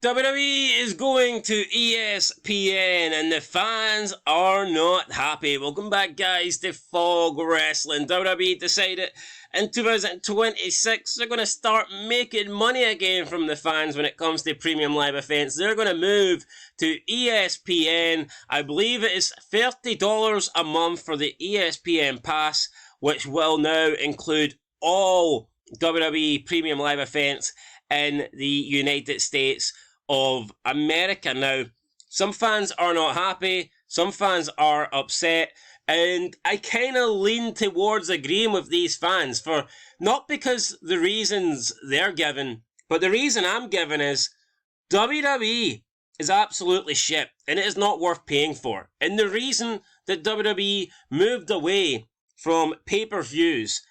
WWE is going to ESPN and the fans are not happy. Welcome back, guys, to Fog Wrestling. WWE decided in 2026 they're going to start making money again from the fans when it comes to premium live events. They're going to move to ESPN. I believe it is $30 a month for the ESPN Pass, which will now include all WWE premium live events in the United States of America. Now, some fans are not happy, some fans are upset, and I kind of lean towards agreeing with these fans, for not because the reasons they're given, but the reason I'm giving is WWE is absolutely shit, and it is not worth paying for. And the reason that WWE moved away from pay-per-views,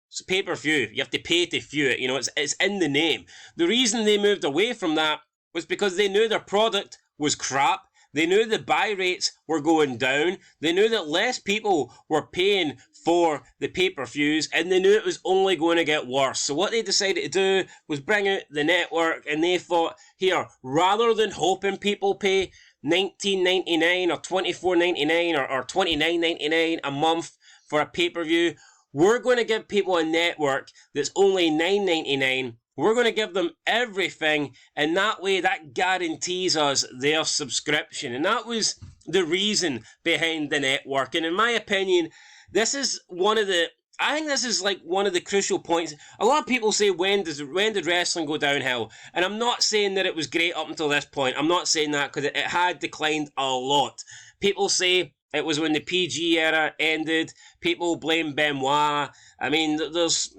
so pay-per-view, you have to pay to view it, you know, it's in the name. The reason they moved away from that was because they knew their product was crap. They knew the buy rates were going down. They knew that less people were paying for the pay-per-views, and they knew it was only going to get worse. So what they decided to do was bring out the network, and they thought, here, rather than hoping people pay $19.99 or $24.99 or $29.99 a month for a pay-per-view, we're going to give people a network that's only $9.99. We're going to give them everything, and that way that guarantees us their subscription. And that was the reason behind the network. And in my opinion, this is one of the, I think this is like one of the crucial points. A lot of people say, when did wrestling go downhill? And I'm not saying that it was great up until this point. I'm not saying that, because it had declined a lot. People say it was when the PG era ended. People blame Benoit. I mean, there's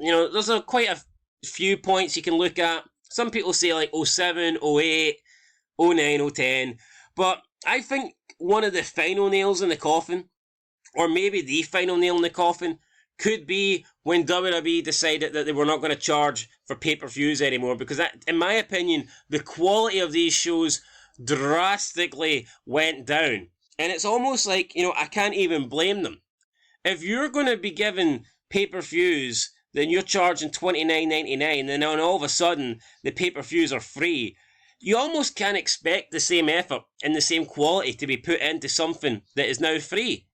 quite a few points you can look at. Some people say like 07, 08, 09, 010. But I think one of the final nails in the coffin, or maybe the final nail in the coffin, could be when WWE decided that they were not going to charge for pay-per-views anymore. Because that, in my opinion, the quality of these shows drastically went down. And it's almost like, you know, I can't even blame them. If you're going to be given pay-per-views, then you're charging $29.99, and then all of a sudden the pay-per-views are free. You almost can't expect the same effort and the same quality to be put into something that is now free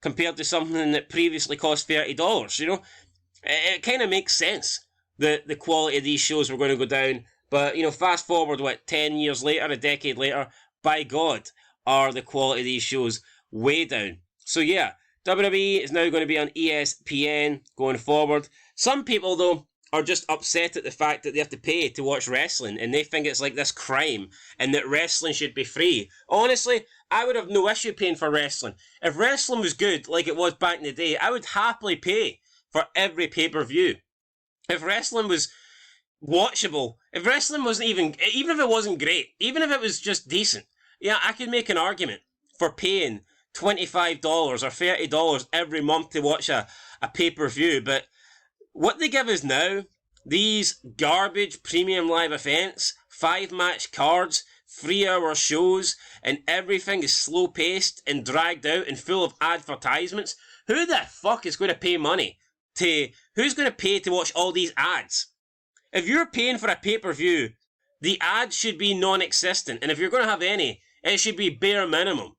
compared to something that previously cost $30, you know? It kind of makes sense that the quality of these shows were going to go down, but, you know, fast forward, 10 years later, a decade later, by God, are the quality of these shows way down. So yeah, WWE is now going to be on ESPN going forward. Some people, though, are just upset at the fact that they have to pay to watch wrestling, and they think it's like this crime, and that wrestling should be free. Honestly, I would have no issue paying for wrestling. If wrestling was good, like it was back in the day, I would happily pay for every pay-per-view. If wrestling was watchable, if wrestling wasn't even if it wasn't great, even if it was just decent, yeah, I could make an argument for paying $25 or $30 every month to watch a pay-per-view. But what they give us now, these garbage premium live events, 5-match cards, 3-hour shows, and everything is slow-paced and dragged out and full of advertisements. Who the fuck is going to pay money who's going to pay to watch all these ads? If you're paying for a pay-per-view, the ads should be non-existent, and if you're going to have any, it should be bare minimum.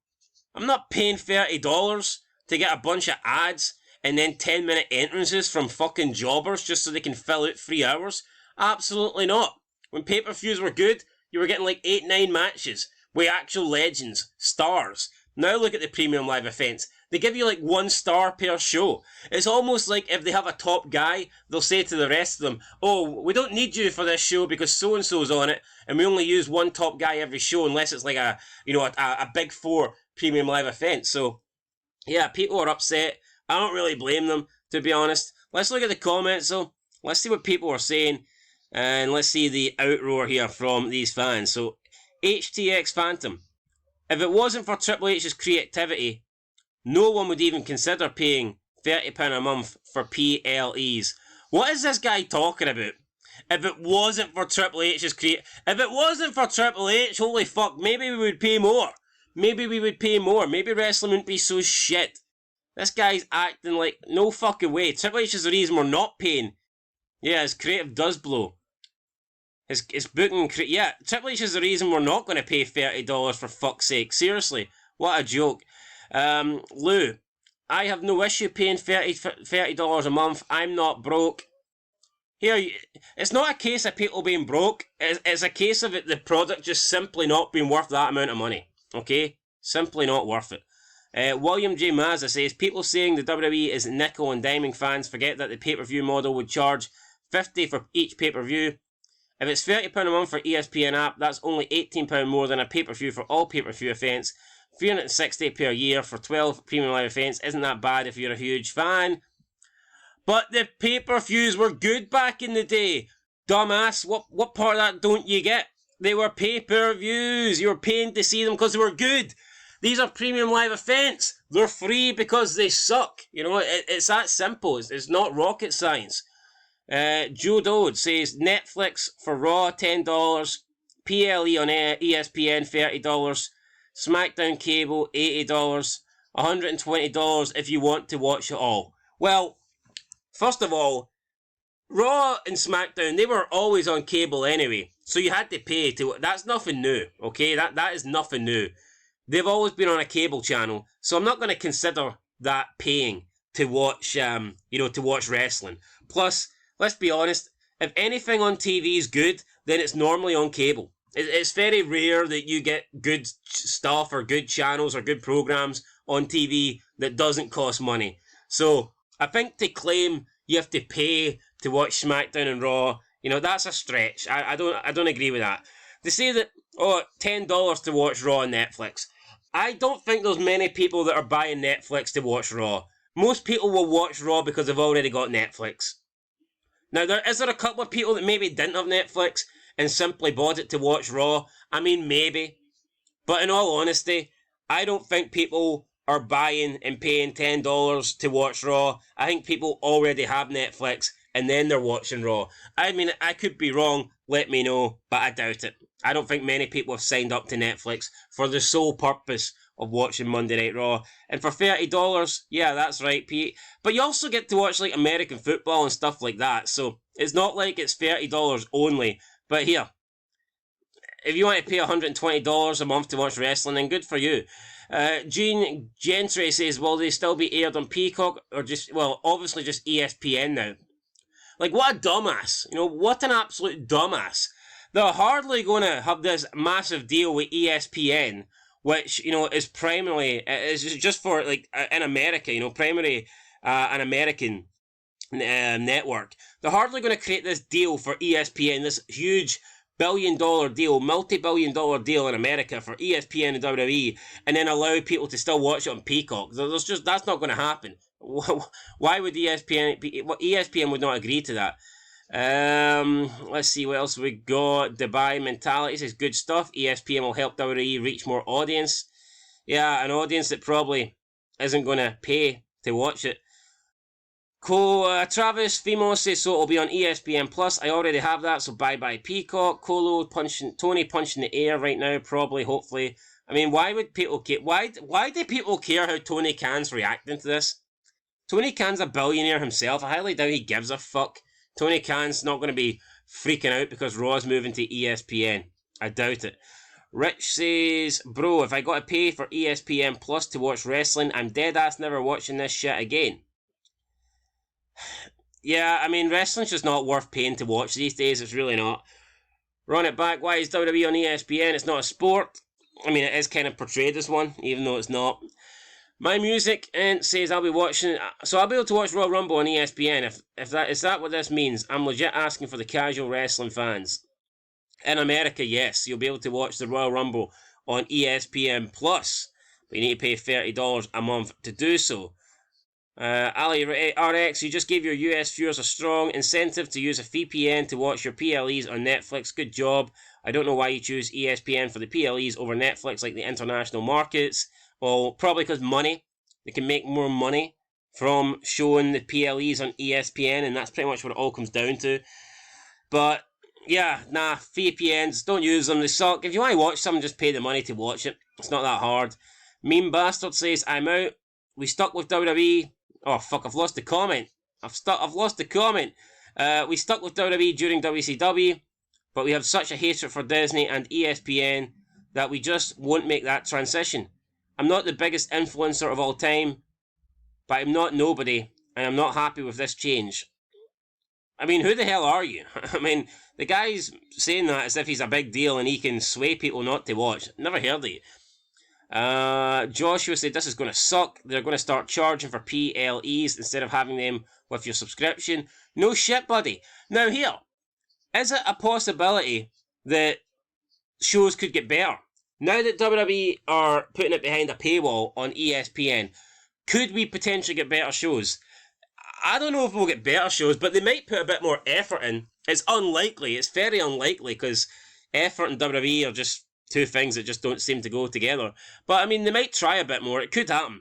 I'm not paying $30 to get a bunch of ads and then 10-minute entrances from fucking jobbers just so they can fill out 3 hours. Absolutely not. When pay-per-views were good, you were getting like 8-9 matches with actual legends, stars. Now look at the premium live events. They give you like 1 star per show. It's almost like if they have a top guy, they'll say to the rest of them, oh, we don't need you for this show because so-and-so's on it, and we only use 1 top guy every show unless it's like a big 4 premium live event. So, yeah, people are upset. I don't really blame them, to be honest. Let's look at the comments, though. Let's see what people are saying, and let's see the outroar here from these fans. So, HTX Phantom. If it wasn't for Triple H's creativity, no one would even consider paying £30 a month for PLEs. What is this guy talking about? If it wasn't for Triple H's if it wasn't for Triple H, holy fuck, maybe we would pay more. Maybe we would pay more. Maybe wrestling wouldn't be so shit. This guy's acting like, no fucking way. Triple H is the reason we're not paying. Yeah, his creative does blow. His booking... Yeah, Triple H is the reason we're not going to pay $30 for fuck's sake. Seriously, what a joke. Lou, I have no issue paying $30 a month. I'm not broke. Here, it's not a case of people being broke. It's a case of the product just simply not being worth that amount of money. Okay? Simply not worth it. William J. Mazza says, people saying the WWE is nickel and diming fans forget that the pay-per-view model would charge $50 for each pay-per-view. If it's £30 a month for ESPN app, that's only £18 more than a pay-per-view for all pay-per-view events. $360 per year for 12 premium live events isn't that bad if you're a huge fan. But the pay-per-views were good back in the day. Dumbass, what part of that don't you get? They were pay-per-views. You were paying to see them because they were good. These are premium live events. They're free because they suck. You know, it's that simple. It's not rocket science. Joe Dode says Netflix for Raw $10, PLE on ESPN $30, SmackDown Cable $80, $120 if you want to watch it all. Well, first of all, Raw and SmackDown, they were always on cable anyway, so you had to pay to... That's nothing new, okay? That is nothing new. They've always been on a cable channel, so I'm not going to consider that paying to watch, to watch wrestling. Plus, let's be honest, if anything on TV is good, then it's normally on cable. It's very rare that you get good stuff or good channels or good programs on TV that doesn't cost money. So, I think to claim you have to pay to watch SmackDown and Raw, that's a stretch. I don't agree with that. They say that, $10 to watch Raw on Netflix. I don't think there's many people that are buying Netflix to watch Raw. Most people will watch Raw because they've already got Netflix. Now, is there a couple of people that maybe didn't have Netflix and simply bought it to watch Raw? I mean, maybe. But in all honesty, I don't think people are buying and paying $10 to watch Raw. I think people already have Netflix and then they're watching Raw. I mean, I could be wrong, let me know, but I doubt it. I don't think many people have signed up to Netflix for the sole purpose of watching Monday Night Raw. And for $30, yeah, that's right, Pete. But you also get to watch like American football and stuff like that, so it's not like it's $30 only. But here, if you want to pay $120 a month to watch wrestling, then good for you. Gene Gentry says, will they still be aired on Peacock or obviously just ESPN now? Like, what a dumbass. What an absolute dumbass. They're hardly going to have this massive deal with ESPN, which, is primarily, is just for, like, in America, primarily an American network. They're hardly going to create this deal for ESPN, this huge billion-dollar deal, multi-billion-dollar deal in America for ESPN and WWE, and then allow people to still watch it on Peacock. That's not going to happen. Why would ESPN would not agree to that? Let's see what else we got. Dubai Mentality says good stuff. ESPN will help WWE reach more audience. Yeah, an audience that probably isn't going to pay to watch it. Travis Fimo says so it'll be on ESPN Plus. I already have that, so bye Peacock. Tony punching the air right now, probably, hopefully. I mean, why would people care? Why do people care how Tony Khan's reacting to this? Tony Khan's a billionaire himself. I highly doubt he gives a fuck. Tony Khan's not going to be freaking out because Raw's moving to ESPN. I doubt it. Rich says, bro, if I got to pay for ESPN Plus to watch wrestling, I'm dead ass never watching this shit again. Yeah, I mean, wrestling's just not worth paying to watch these days. It's really not. Run it back. Why is WWE on ESPN? It's not a sport. I mean, it is kind of portrayed as one, even though it's not. My Music and says I'll be watching, so I'll be able to watch Royal Rumble on ESPN. If that is that what this means? I'm legit asking for the casual wrestling fans. In America, yes, you'll be able to watch the Royal Rumble on ESPN Plus, but you need to pay $30 a month to do so. Ali RX, you just gave your US viewers a strong incentive to use a VPN to watch your PLEs on Netflix. Good job. I don't know why you choose ESPN for the PLEs over Netflix like the international markets. Well, probably because money. They can make more money from showing the PLEs on ESPN, and that's pretty much what it all comes down to. But, yeah, nah, VPNs, don't use them, they suck. If you want to watch something, just pay the money to watch it. It's not that hard. Meme Bastard says, I'm out. We stuck with WWE. Oh, fuck, I've lost the comment. I've lost the comment. We stuck with WWE during WCW. but we have such a hatred for Disney and ESPN that we just won't make that transition. I'm not the biggest influencer of all time, but I'm not nobody, and I'm not happy with this change. I mean, who the hell are you? I mean, the guy's saying that as if he's a big deal and he can sway people not to watch. Never heard of you. Joshua said this is going to suck. They're going to start charging for PLEs instead of having them with your subscription. No shit, buddy. Now here, is it a possibility that shows could get better? Now that WWE are putting it behind a paywall on ESPN, could we potentially get better shows? I don't know if we'll get better shows, but they might put a bit more effort in. It's unlikely. It's very unlikely because effort and WWE are just two things that just don't seem to go together. But I mean, they might try a bit more. It could happen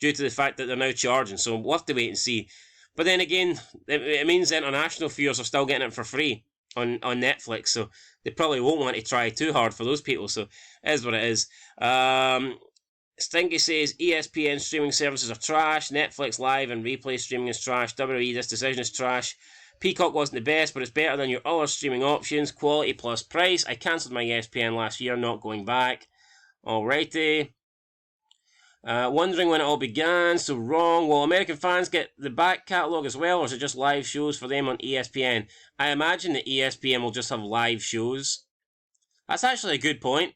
due to the fact that they're now charging. So we'll have to wait and see. But then again, it means international viewers are still getting it for free on Netflix. So they probably won't want to try too hard for those people. So it is what it is. Stinky says ESPN streaming services are trash. Netflix Live and replay streaming is trash. WWE, this decision is trash. Peacock wasn't the best, but it's better than your other streaming options. Quality plus price. I cancelled my ESPN last year, not going back. Alrighty. Wondering when it all began, so wrong. Will American fans get the back catalogue as well, or is it just live shows for them on ESPN? I imagine that ESPN will just have live shows. That's actually a good point.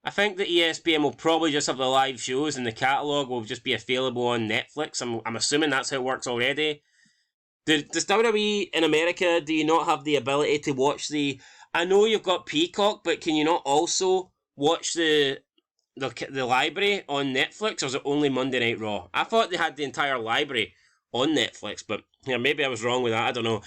I think that ESPN will probably just have the live shows and the catalogue will just be available on Netflix. I'm assuming that's how it works already. Does WWE in America, do you not have the ability to watch the... I know you've got Peacock, but can you not also watch the library on Netflix, or is it only Monday Night Raw? I thought they had the entire library on Netflix, but yeah, maybe I was wrong with that, I don't know.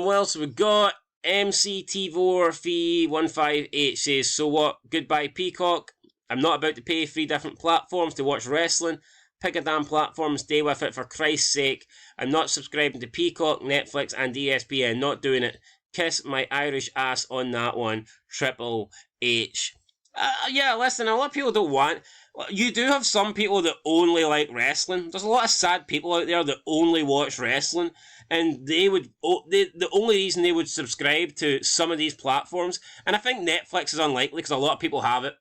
What else have we got? MCT4Fee158 says, so what? Goodbye Peacock. I'm not about to pay 3 different platforms to watch wrestling. Pick a damn platform and stay with it for Christ's sake. I'm not subscribing to Peacock, Netflix and ESPN. Not doing it. Kiss my Irish ass on that one. Triple H. Yeah, listen, a lot of people don't want... You do have some people that only like wrestling. There's a lot of sad people out there that only watch wrestling. And they would... the only reason they would subscribe to some of these platforms... And I think Netflix is unlikely because a lot of people have it.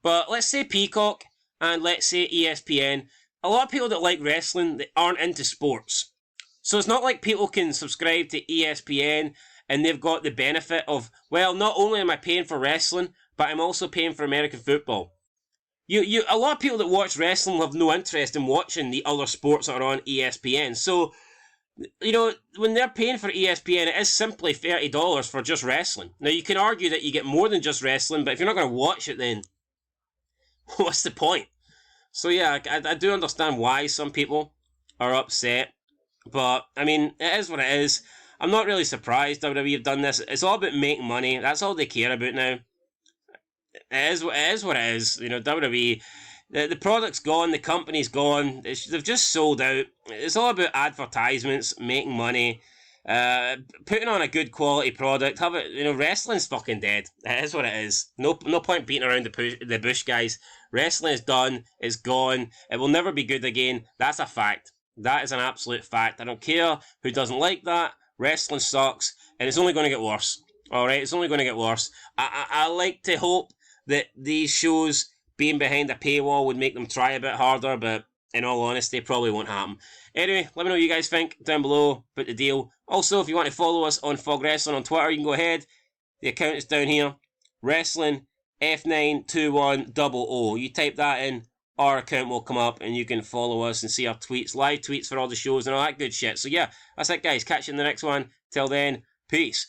But let's say Peacock and let's say ESPN. A lot of people that like wrestling, they aren't into sports. So it's not like people can subscribe to ESPN and they've got the benefit of, well, not only am I paying for wrestling, but I'm also paying for American football. A lot of people that watch wrestling have no interest in watching the other sports that are on ESPN. So, you know, when they're paying for ESPN, it is simply $30 for just wrestling. Now, you can argue that you get more than just wrestling, but if you're not going to watch it, then what's the point? So, yeah, I do understand why some people are upset. But, I mean, it is what it is. I'm not really surprised WWE have done this. It's all about making money. That's all they care about now. It is what it is. You know, WWE, the product's gone, the company's gone. They've just sold out. It's all about advertisements, making money, putting on a good quality product. Have it. You know, wrestling's fucking dead. It is what it is. No point beating around the bush, guys. Wrestling is done. It's gone. It will never be good again. That's a fact. That is an absolute fact. I don't care who doesn't like that. Wrestling sucks, and it's only going to get worse. Alright, it's only going to get worse. I like to hope that these shows being behind a paywall would make them try a bit harder, but in all honesty, probably won't happen. Anyway, let me know what you guys think down below about the deal. Also, if you want to follow us on Fog Wrestling on Twitter, you can go ahead. The account is down here. Wrestling F92100. You type that in, our account will come up, and you can follow us and see our tweets, live tweets for all the shows and all that good shit. So yeah, that's it guys. Catch you in the next one. Till then, peace.